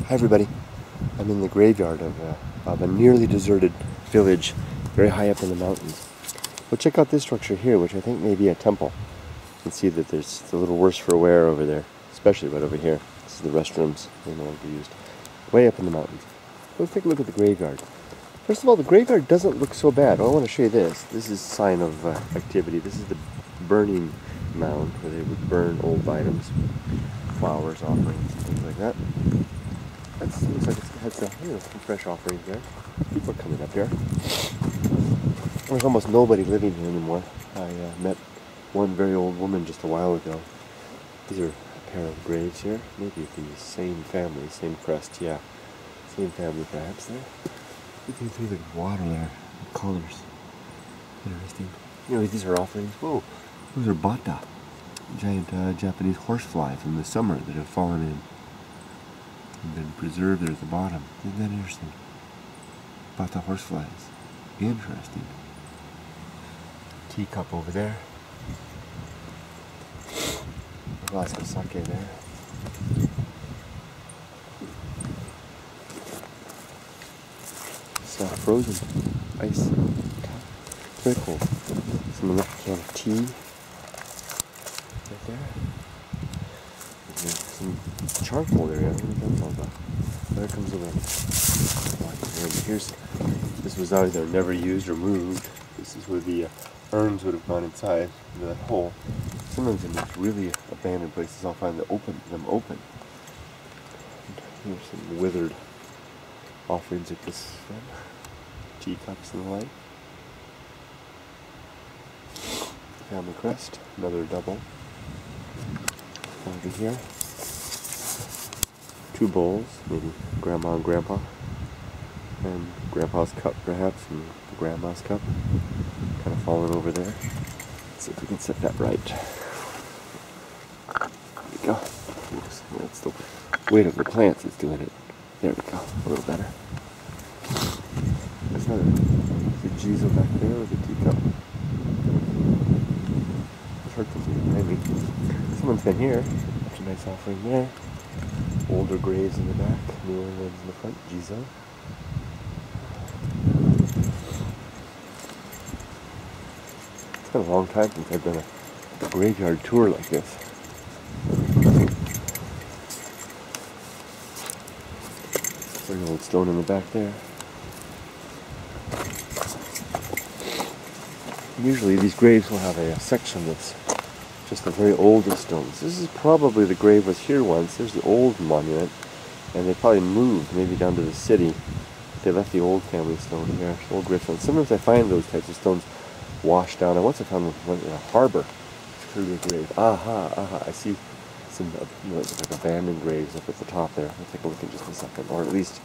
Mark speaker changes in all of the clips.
Speaker 1: Hi everybody, I'm in the graveyard of a nearly deserted village very high up in the mountains. Well, check out this structure here, which I think may be a temple. You can see that it's a little worse for wear over there, especially right over here. This is the restrooms, they're no longer used. Way up in the mountains. Let's take a look at the graveyard. First of all, the graveyard doesn't look so bad. Well, I want to show you this. This is a sign of activity. This is the burning mound where they would burn old items, flowers, offerings, and things like that. That looks like it has some fresh offerings there. People are coming up here. There's almost nobody living here anymore. I met one very old woman just a while ago. These are a pair of graves here. Maybe the same family, same crest, yeah. Same family perhaps there. Looking through the water there, the colors. Interesting. You know, these are offerings. Whoa, those are bata. Giant Japanese horsefly from the summer that have fallen in and been preserved there at the bottom. Isn't that interesting? Bata horseflies. Interesting. Teacup over there. A glass of sake there. It's frozen ice. Very cool. Someone left a can of tea right there. There's some charcoal area. I don't know what that's all about. There comes the wind. This was either never used or moved. This is where the urns would have gone inside into that hole. Sometimes in these really abandoned places I'll find them open. And here's some withered offerings at this teacups and the like. Family crest, another double. Over here. 2 bowls, maybe Grandma and Grandpa. And Grandpa's cup perhaps, and Grandma's cup. Kind of falling over there. Let's see if we can set that right. There we go. Oops, that's the weight of the plants that's doing it. There we go, a little better. There's another Jizo back there with a teacup. It's hard to see behind me. Someone's been here. Such a nice offering there. Older graves in the back, newer ones in the front. Jizo. It's been a long time since I've done a graveyard tour like this. There's an old stone in the back there. Usually these graves will have a section that's just the very oldest stones. This is probably the grave was here once. There's the old monument, and they probably moved maybe down to the city. They left the old family stone here, old gravestone. Sometimes I find those types of stones washed down. I once I found one in a harbor. It's clearly a grave. Aha! I see some like abandoned graves up at the top there. I'll take a look in just a second, or at least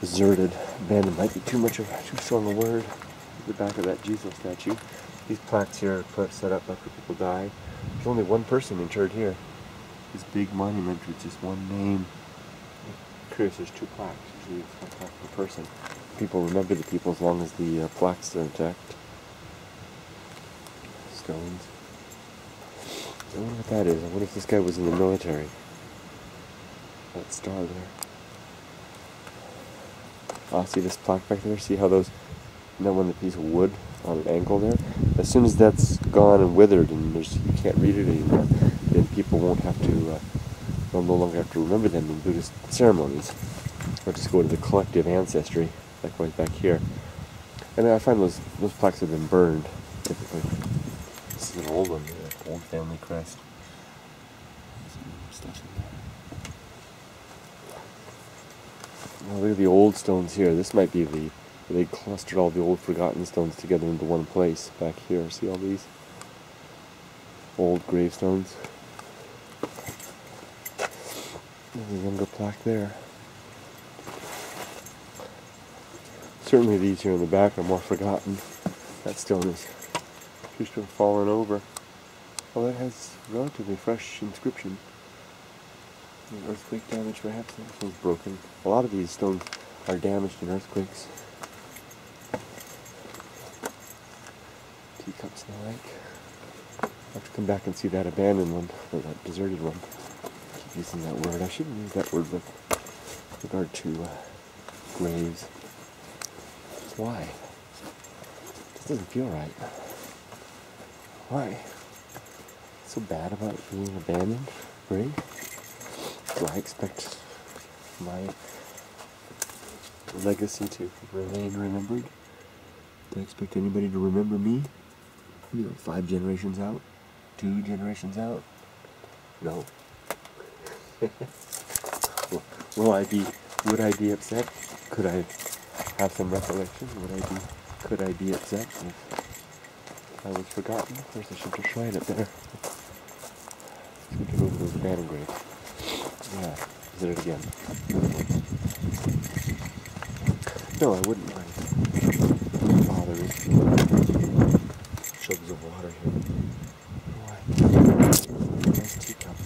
Speaker 1: deserted. Abandoned might be too strong a word. The back of that Jesus statue. These plaques here are set up after people die. There's only one person interred here. This big monument with just one name. I'm curious, there's 2 plaques. Usually it's 1 plaque per person. People remember the people as long as the plaques are intact. Stones. I wonder what that is. I wonder if this guy was in the military. That star there. Ah, see this plaque back there? See how those... And then one piece of wood on an angle there. As soon as that's gone and withered and you can't read it anymore, then people won't have to, they'll no longer have to remember them in Buddhist ceremonies. Or just go to the collective ancestry, likewise back here. And I find those plaques have been burned, typically. This is an old one, old family crest. Some stuff in there. Now look at the old stones here. This might be they clustered all the old forgotten stones together into one place back here. See all these old gravestones? There's a younger plaque there. Certainly these here in the back are more forgotten. That stone is appears to have fallen over. Well, that has relatively fresh inscription. Earthquake damage perhaps. That one's broken. A lot of these stones are damaged in earthquakes. Teacups and the like. I'll have to come back and see that abandoned one, or that deserted one. Keep using that word. I shouldn't use that word with regard to graves. Why? This doesn't feel right. Why? So bad about being abandoned grave? Do I expect my legacy to remain remembered? Do I expect anybody to remember me? 5 generations out? 2 generations out? No. Would I be upset? Could I have some recollection? Could I be upset if I was forgotten? Of course I should just shrine it there. Let's go over those abandoned graves. Yeah, visit it again. No, I wouldn't mind. Father is jugs of water here. Why? Nice teacup.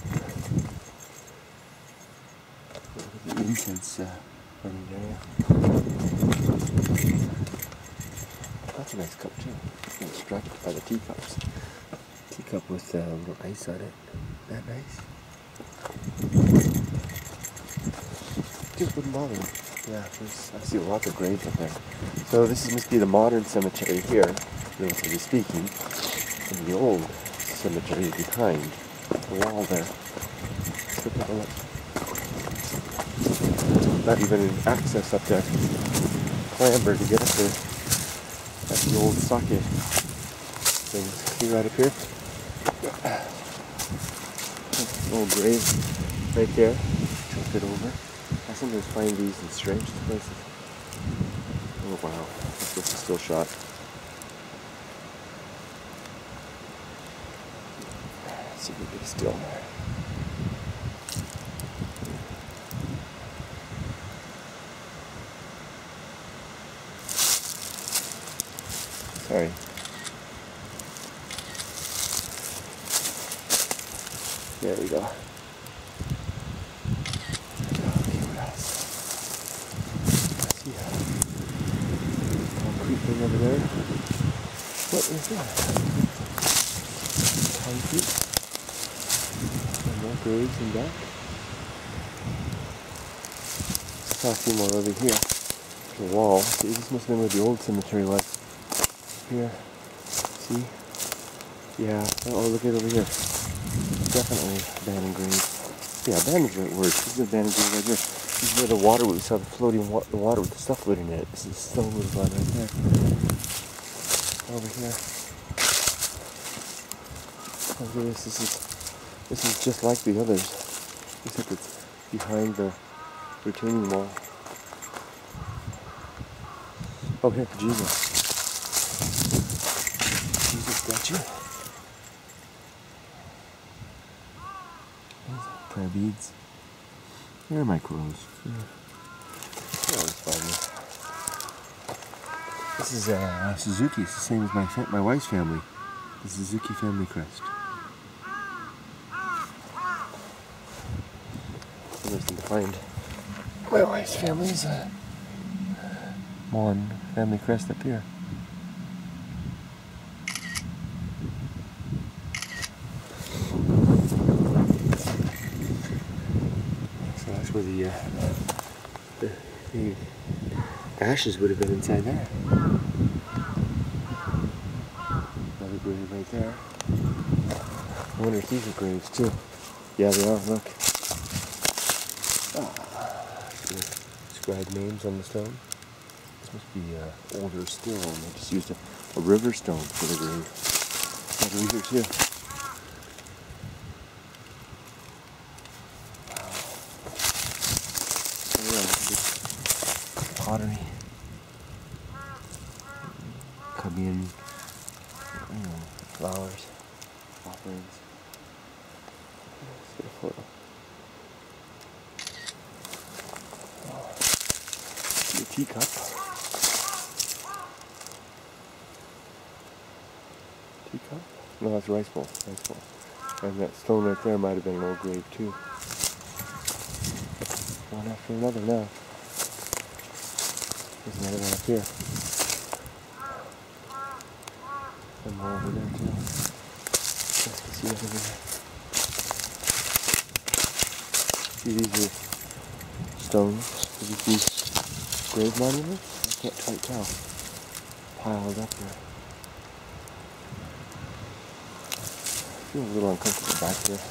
Speaker 1: Look at the incense burning there. That's a nice cup too. I'm distracted by the teacups. Teacup with a little ice on it. That nice? Just wouldn't bother me. Yeah, I see lots of graves up there. So this must be the modern cemetery here, relatively speaking, and the old cemetery behind the wall there. Let's go take a look. Not even an access up there. Clamber to get up there. That's the old sake thing. See right up here? Old grave right there. Tilt it over. I sometimes find these in strange places. Oh wow, this is still shot. Let's see if we can still there. Sorry. There we go. Thing over there. What is that? Concrete. And more graves in back. Saw a few more over here. The wall. See, this must have been where the old cemetery was. Here. See? Yeah. Oh, look at it over here. Definitely abandoned graves. Yeah, abandoned is the right word. This is abandoned grave right here. This is where the water we saw the floating the water with the stuff floating in it. This is the stone was lying right there. Over here. Look at this. This is just like the others, except it's behind the retaining wall. Oh, here, Jesus. Jesus statue. Prayer beads. Where are my crows? They always find me. This is Suzuki. It's the same as my wife's family. The Suzuki family crest. Interesting to find my wife's family's Mon family crest up here. So that's where the ashes would have been inside there. Another grave right there. I wonder if these are graves too. Yeah, they are, look. Scribed names on the stone. This must be older still. They just used a river stone for the grave. Over here too. Pottery. Come in. Flowers. Offerings. Let's get a photo. See a teacup. Teacup? No, that's a rice bowl. Rice bowl. And that stone right there might have been an old grave too. One after another now. There's another one up here. And more over there too. Just to see over there. See, these are stones. Are these grave monuments? I can't quite tell. Piled up here. I feel a little uncomfortable back here.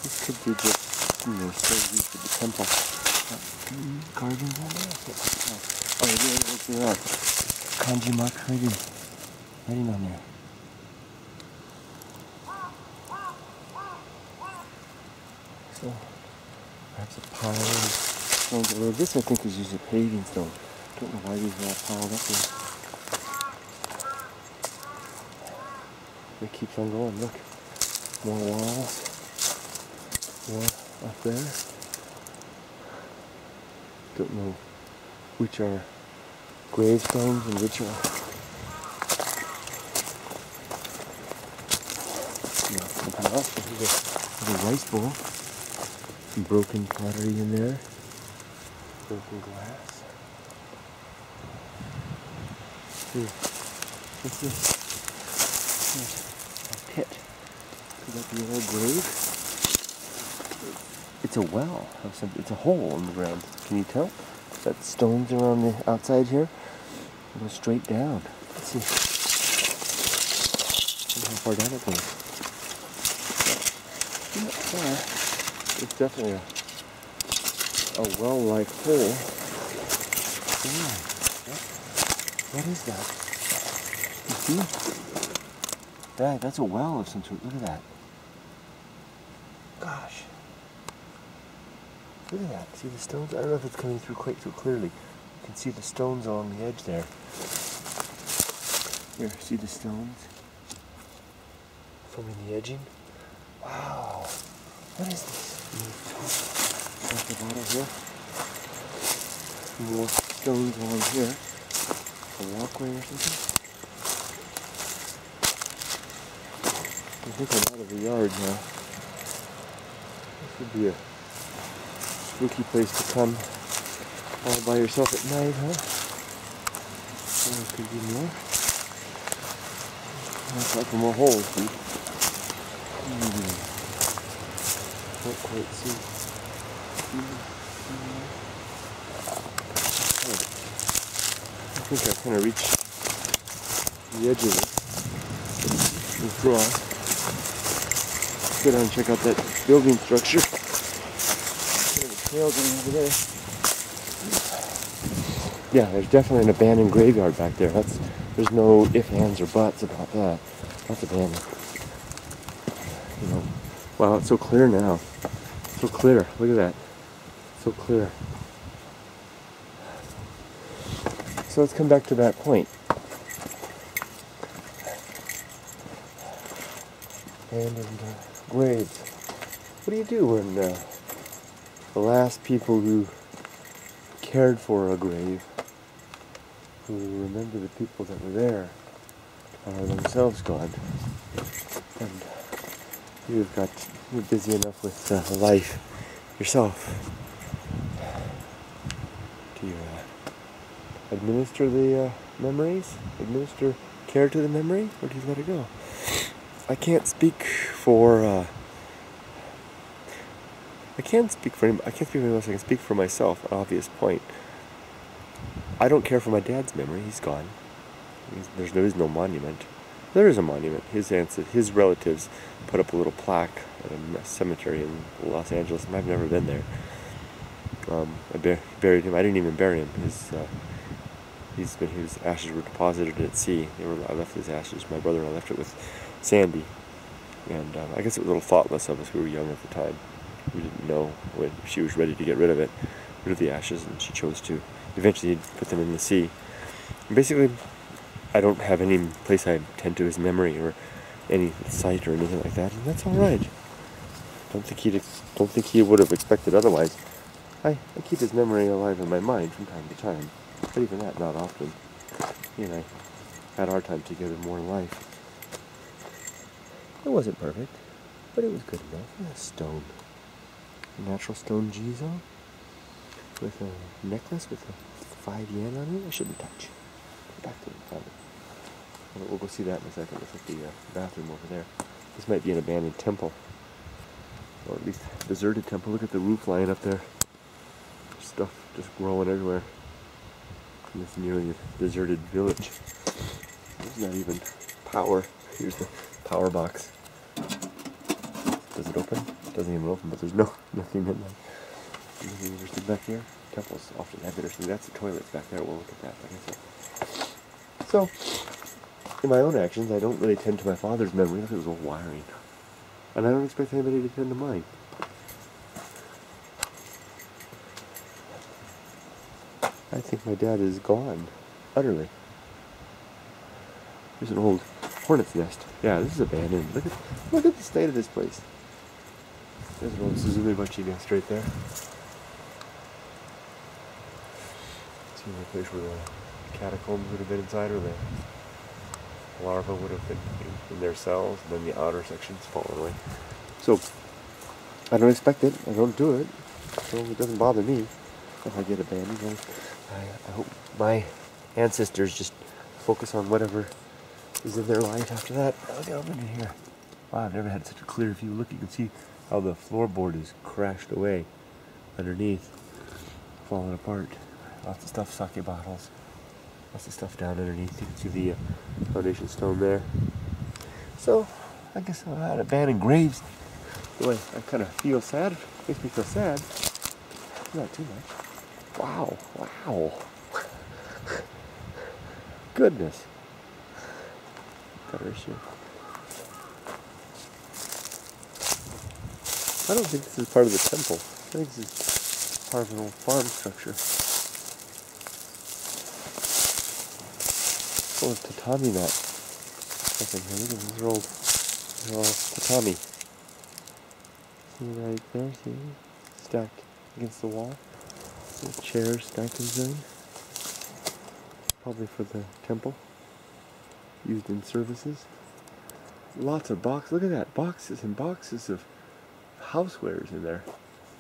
Speaker 1: This could be just, still used for the temple. Carvings on there? I can't quite tell. Oh, there are kanji mark writing on there. So, perhaps a pile of stones. Well, this I think is usually paving stone. Don't know why these are all piled up here. It keeps on going. Look, more walls. More up there. Don't know which are gravestones and which are something else. There's a rice bowl. Some broken pottery in there. Broken glass. What's this? A pit. Could that be an old grave? It's a well. It's a hole in the ground. Can you tell? That stones are on the outside here. It goes straight down. Let's see. See how far down it goes. Not far. It's definitely a well-like hole. Yeah. What is that? You see? That's a well of some sort. Look at that. Gosh. Look at that. See the stones? I don't know if it's coming through quite so clearly. You can see the stones along the edge there. Here, see the stones? Forming the edging. Wow. What is this? At the bottom here. More stones along here. A walkway or something. I think I'm out of the yard now. This would be a spooky place to come all by yourself at night, huh? Oh, there could be more. Looks like more holes, dude. Can't quite see. I think I kind of reached the edge of it. Let's go off. Let's go down and check out that building structure. Trail going over there. Yeah, there's definitely an abandoned graveyard back there. There's no ifs, ands, or buts about that. That's abandoned. Wow, it's so clear now. So clear. Look at that. So clear. So let's come back to that point. Abandoned graves. What do you do when the last people who cared for a grave, who remember the people that were there, are themselves gone? And you're busy enough with life yourself. Do you administer the memories? Administer care to the memory? Or do you let it go? I can't speak for I can't speak for anyone else. I can speak for myself. An obvious point. I don't care for my dad's memory. He's gone. There is no monument. There is a monument. His relatives put up a little plaque at a cemetery in Los Angeles, and I've never been there. I buried him. I didn't even bury him. His ashes were deposited at sea. I left his ashes. My brother and I left it with Sandy, and I guess it was a little thoughtless of us. We were young at the time. We didn't know when she was ready to get rid of the ashes, and she chose to. Eventually, put them in the sea. And basically, I don't have any place I tend to his memory or any site or anything like that, and that's all right. Don't think he would have expected otherwise. I keep his memory alive in my mind from time to time, but even that, not often. He and I had our time together more in life. It wasn't perfect, but it was good enough. A stone. A natural stone Jizo with a necklace with a 5 yen on it. I shouldn't touch. Go back to the family. We'll go see that in a second. Looks like the bathroom over there. This might be an abandoned temple. or at least deserted temple. Look at the roof line up there. Stuff just growing everywhere in this nearly deserted village. There's not even power. Here's the power box. Does it open? It doesn't even open, but there's nothing in there. Anything interesting back here? Temples often have interesting. That's the toilets back there. We'll look at that, like I said. So, in my own actions, I don't really tend to my father's memory. Look at his old wiring. And I don't expect anybody to tend to mine. I think my dad is gone. Utterly. There's an old hornet's nest. Yeah, this is abandoned. Look at the state of this place. There's an old Suzumebachi nest right there. See the place where the catacombs would have been inside, or the larvae would have been in their cells, and then the outer section's fallen away. So, I don't expect it. I don't do it. So it doesn't bother me if I get abandoned. I hope my ancestors just focus on whatever is in their life after that. Look at over in here. Wow, I've never had such a clear view. Look, you can see how the floorboard is crashed away underneath, falling apart. Lots of stuff, sake bottles. Lots of stuff down underneath. You can see the foundation stone there. So, I guess I had abandoned graves. Boy, I kind of feel sad. Makes me feel sad. Not too much. Wow. Goodness. Better issue. I don't think this is part of the temple. I think this is part of an old farm structure. Full of tatami mat. Look at these are all tatami. See right there, see? Stacked against the wall. Little chairs stacked inside. Probably for the temple. Used in services. Lots of boxes. Look at that. Boxes and boxes of housewares in there.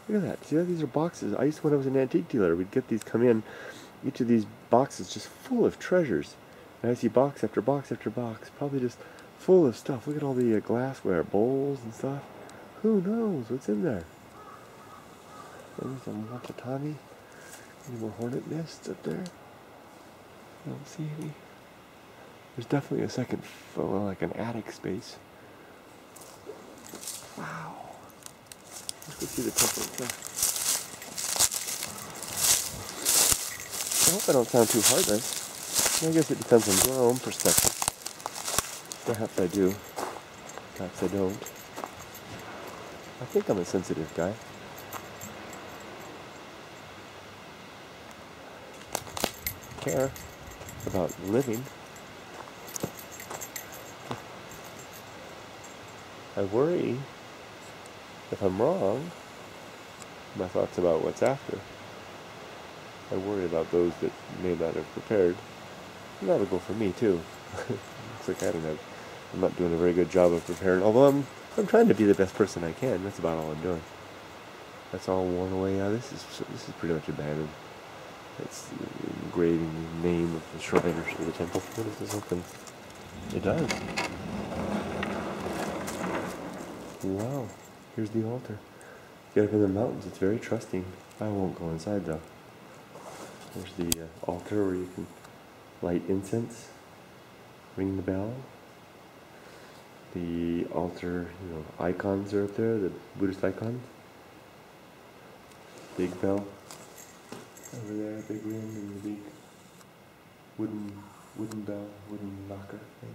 Speaker 1: Look at that. See, these are boxes. I used to, when I was an antique dealer, we'd get these come in. Each of these boxes just full of treasures. And I see box after box after box. Probably just full of stuff. Look at all the glassware, bowls and stuff. Who knows what's in there? There's some more tatami. Any more hornet nests up there? I don't see any. There's definitely a second, well, like an attic space. Wow. Let's go see the temple itself. I hope I don't sound too heartless. I guess it depends on your own perspective. Perhaps I do. Perhaps I don't. I think I'm a sensitive guy. Care about living. I worry if I'm wrong. My thoughts about what's after. I worry about those that may not have prepared. And that'll go for me too. Looks like I'm not doing a very good job of preparing. Although I'm trying to be the best person I can. That's about all I'm doing. That's all worn away. Yeah, this is pretty much abandoned. It's engraving the name of the shrine or the temple. What does this open? It does. Wow. Here's the altar. Get up in the mountains. It's very trusting. I won't go inside though. There's the altar where you can light incense, ring the bell. The altar, icons are up there, the Buddhist icons. Big bell. Over there, a big ring and the big wooden bell, wooden knocker thing.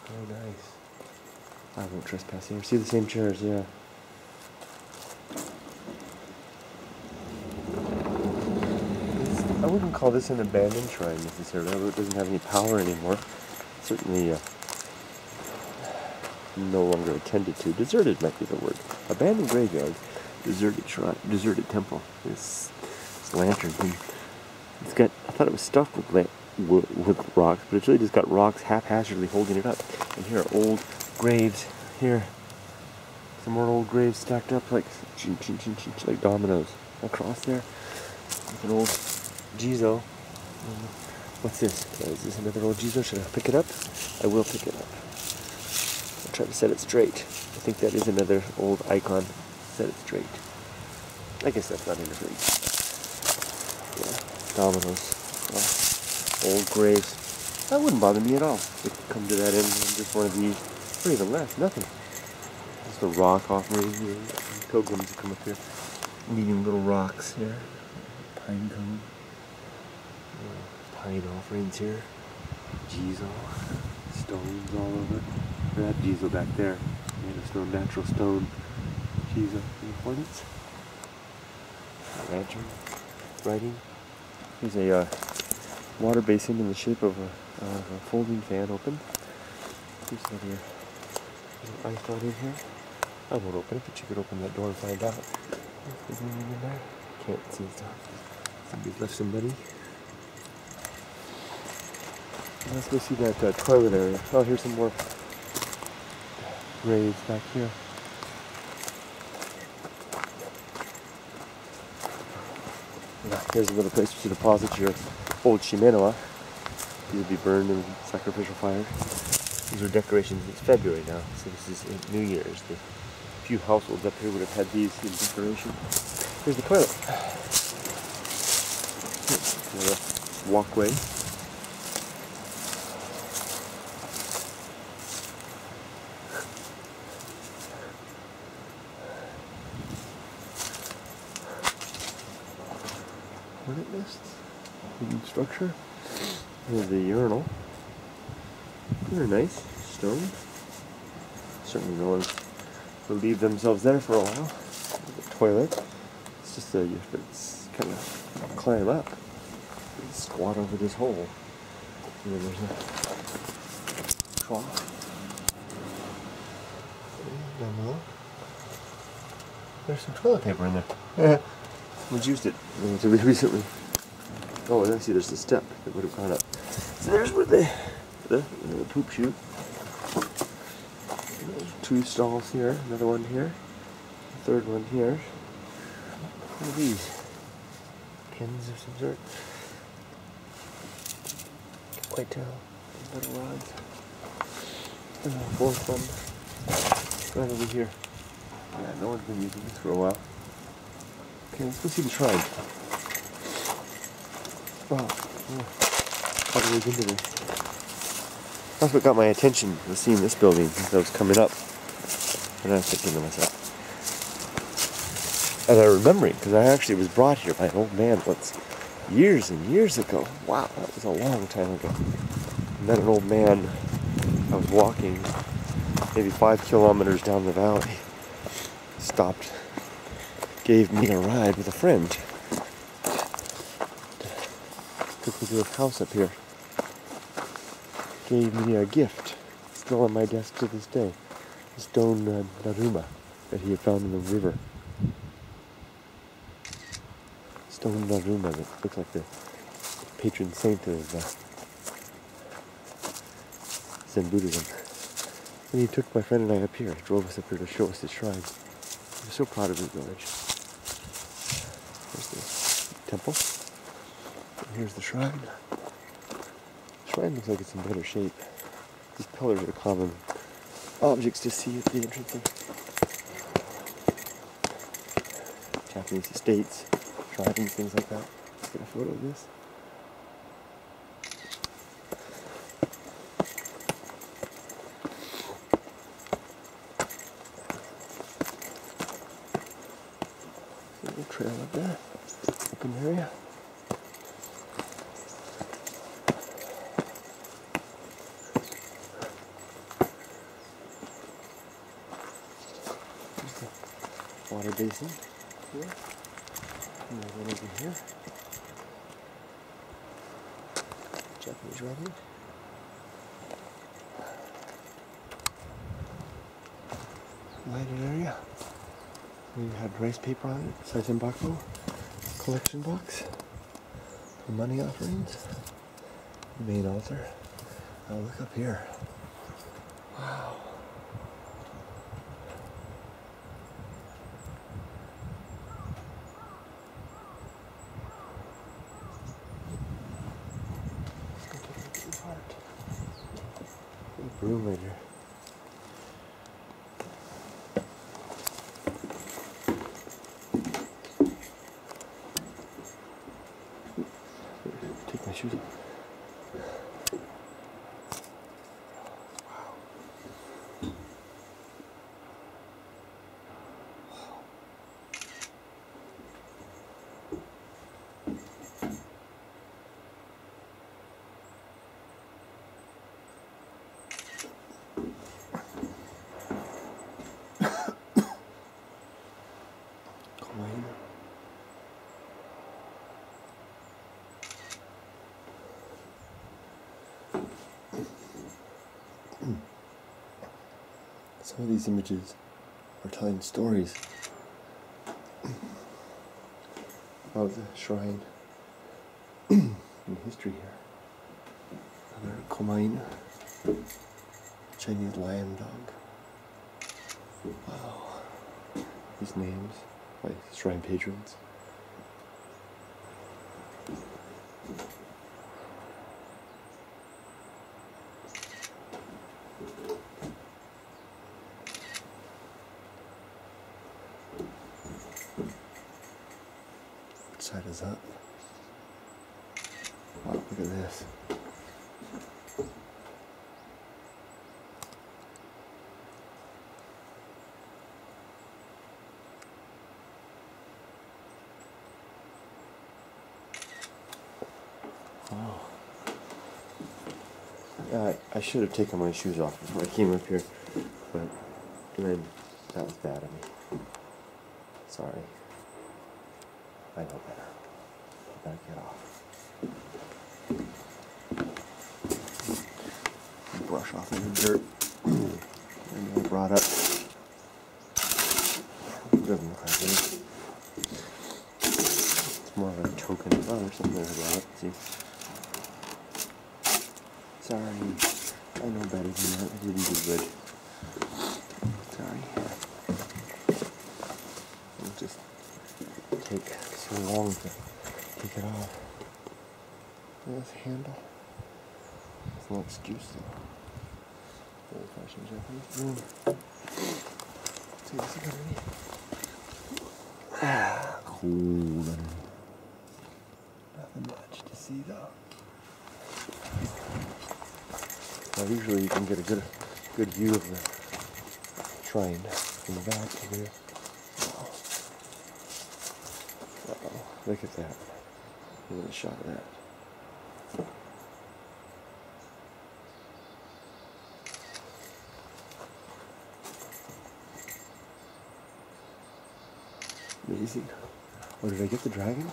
Speaker 1: Very nice. I won't trespass here. See the same chairs, yeah. I wouldn't call this an abandoned shrine necessarily, although it doesn't have any power anymore. Certainly no longer attended to. Deserted might be the word. Abandoned graveyard. Deserted shrine, deserted temple. This lantern thing. It's got. I thought it was stuffed with rocks, but it's really just got rocks haphazardly holding it up. And here are old graves. Here, some more old graves stacked up like dominoes across there. With an old Jizo. What's this? Is this another old Jizo? Should I pick it up? I will pick it up. Try to set it straight. I think that is another old icon. Set it straight. I guess that's not interfering. Yeah, dominoes. Well, old graves. That wouldn't bother me at all. If you come to that end on just one of these, or even less, nothing. Just a rock offering here. Pilgrims who come up here, needing little rocks here. Pine cone. Pine offerings here. Diesel. Stones all over. That diesel back there. Made of stone, natural stone. Diesel. Importance. Lantern. Writing. Here's a water basin in the shape of a folding fan open. Here's another ice on in here. I won't open it, but you could open that door and find out. Is there anything in there? Can't see stuff. Somebody's left somebody. Let's go see that toilet area. Oh, here's some more graves back here. Here's a little place to deposit your old shimenawa. These will be burned in sacrificial fire. These are decorations. It's February now, so this is New Year's. The few households up here would have had these in decoration. Here's the toilet. Here's a walkway. Hornet nests. Hidden structure. Here's the urinal. They're nice. Stone. Certainly no one will leave themselves there for a while. The toilet. It's just it's kind of climb up. Squat over this hole. And then there's a trough. Down below. There's some toilet paper in there. Yeah. Someone's used it recently. Oh, and I see there's a step that would have gone up. So there's where the poop chute. There's 2 stalls here, another one here, a third one here. What are these? Pins of some sort? Can't quite tell. Little rods. And a 4th one. Right over here. Yeah, no one's been using this for a while. Okay, let's go see the shrine. Wow. Probably into this. That's what got my attention, was seeing this building as I was coming up. And I was thinking to myself. And I remembering, because I actually was brought here by an old man once, years and years ago. Wow, that was a long time ago. I met an old man. I was walking maybe 5 kilometers down the valley. Stopped. Gave me a ride with a friend. Took me to his house up here. Gave me a gift. Still on my desk to this day. A stone daruma that he had found in the river. Stone daruma that looks like the patron saint of Zen Buddhism. And he took my friend and I up here. Drove us up here to show us the shrine. I'm so proud of his village. Here's the temple. And here's the shrine. The shrine looks like it's in better shape. These pillars are common objects to see at the entrance of Japanese estates, shrines, things like that. Let's get a photo of this. Little trail up there, open area. There's the water basin here, and there's one over here. Japanese writing. Lighted area. We had rice paper on it, Saizenbaku, collection box, for money offerings, the main altar. Now look up here. Wow. Let's go take a look at the heart. The broom later. shoes. Some of these images are telling stories of the shrine in history here. Another Komaina, Chinese lion dog. Wow. These names by shrine patrons. Which side is up? Wow, look at this. Wow. I should have taken my shoes off before I came up here, but then that was bad of me. Sorry. I know better. I gotta get off. Brush off any dirt I brought up. It doesn't look like it. It's more of a token. Oh, there's something there I brought up. See? Sorry. I know better than that. I didn't do good. Sorry. It'll just take so long to take it off. This handle. It's no excuse though. Old fashioned Japanese. See what's underneath. Ah, cool underneath. Nothing much to see though. Now usually you can get a good view of the shrine from the back over here. Uh-oh, look at that. Look at a shot of that. Amazing. Oh, did I get the dragon?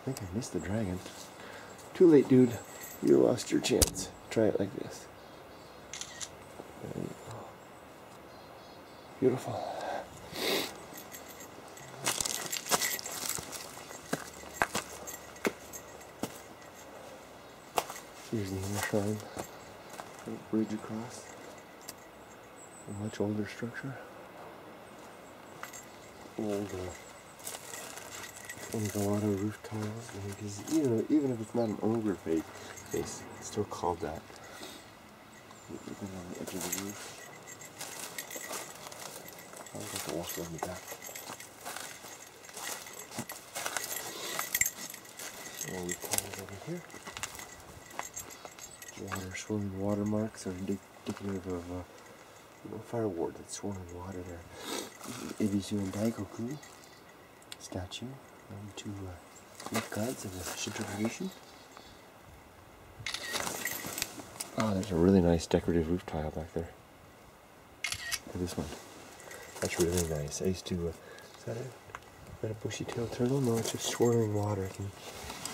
Speaker 1: I think I missed the dragon. Too late, dude. You lost your chance. Try it like this. There you go. Beautiful. Here's the inner shrine. Bridge across. A much older structure. Old, with a lot of roof tiles. Because even if it's not an ogre face, it's still called that. Even on the edge of the roof. I'll have to walk around the back. All the tiles over here. Swirling watermarks are indicative of fireward that's swirling water there. Ebisu and Daikoku statue, two Greek gods of the Shinto tradition. Oh, there's a really nice decorative roof tile back there. Look at this one. That's really nice. I used to, is that a bushy-tailed turtle? No, it's just swirling water. Can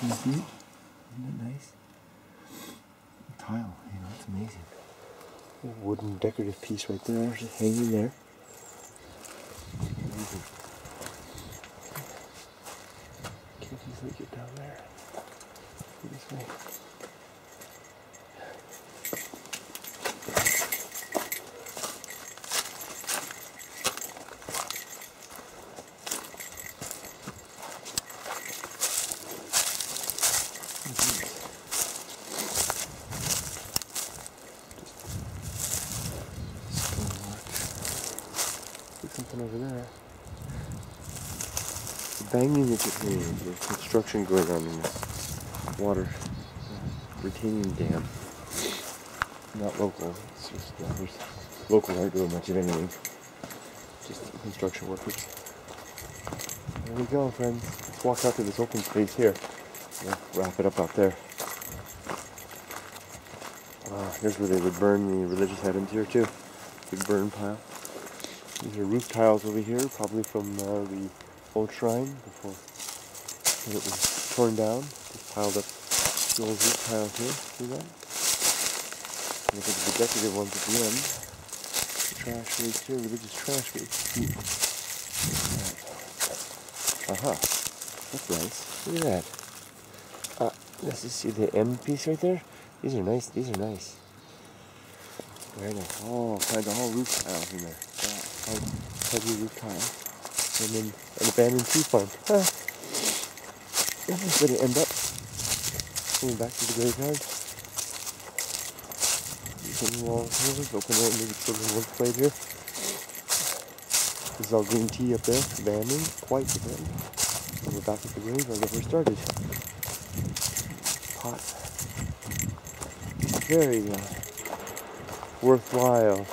Speaker 1: you see it? Isn't that nice? Tile, it's amazing. A wooden decorative piece right there, just hanging there. Amazing. Can't easily get down there. Go this way. Something over there. banging that you're hearing is there's construction going on in this water retaining dam. Not local, it's just local aren't doing much of anything. Just construction workers. There we go, friends. Let's walk out to this open space here. We'll wrap it up out there. Here's where they would burn the religious items here too. Big burn pile. These are roof tiles over here, probably from the old shrine before it was torn down. Just piled up the old roof tiles here. See that? Look at the decorative ones at the end. The trash waste here, religious trash waste. Aha. That's nice. Look at that. Let's just see the end piece right there. These are nice. These are nice. Very nice. Oh, kinds of all roof tiles in there. Heavy roof tile. And then an abandoned tree farm. That's where to end up. Coming back to the graveyard. Open wall here. Open it. Maybe children won't play here. This is all green tea up there. Abandoned. Quite abandoned. And we're back at the graveyard that we started. Pot. Very worthwhile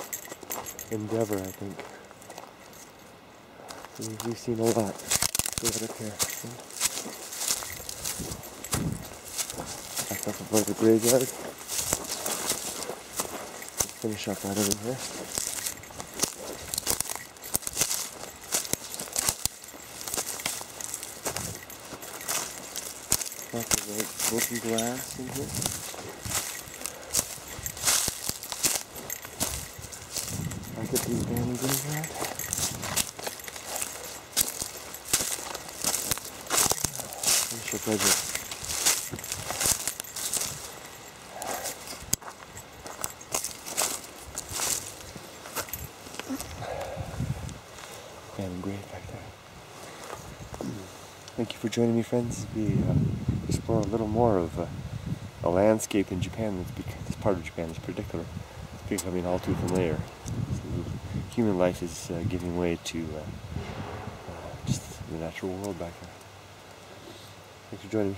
Speaker 1: endeavor, I think. We've seen a lot. Let's go right up here. Back up above the graveyard. Let's finish up right over here. Lots of broken glass in here. Back at the abandoned graveyard. Finish up right here. Abandoned grave back there. Thank you for joining me, friends. We explore a little more of a landscape in Japan this part of Japan is particular. It's becoming all too familiar. Human life is giving way to just the natural world back there. Thanks for joining me.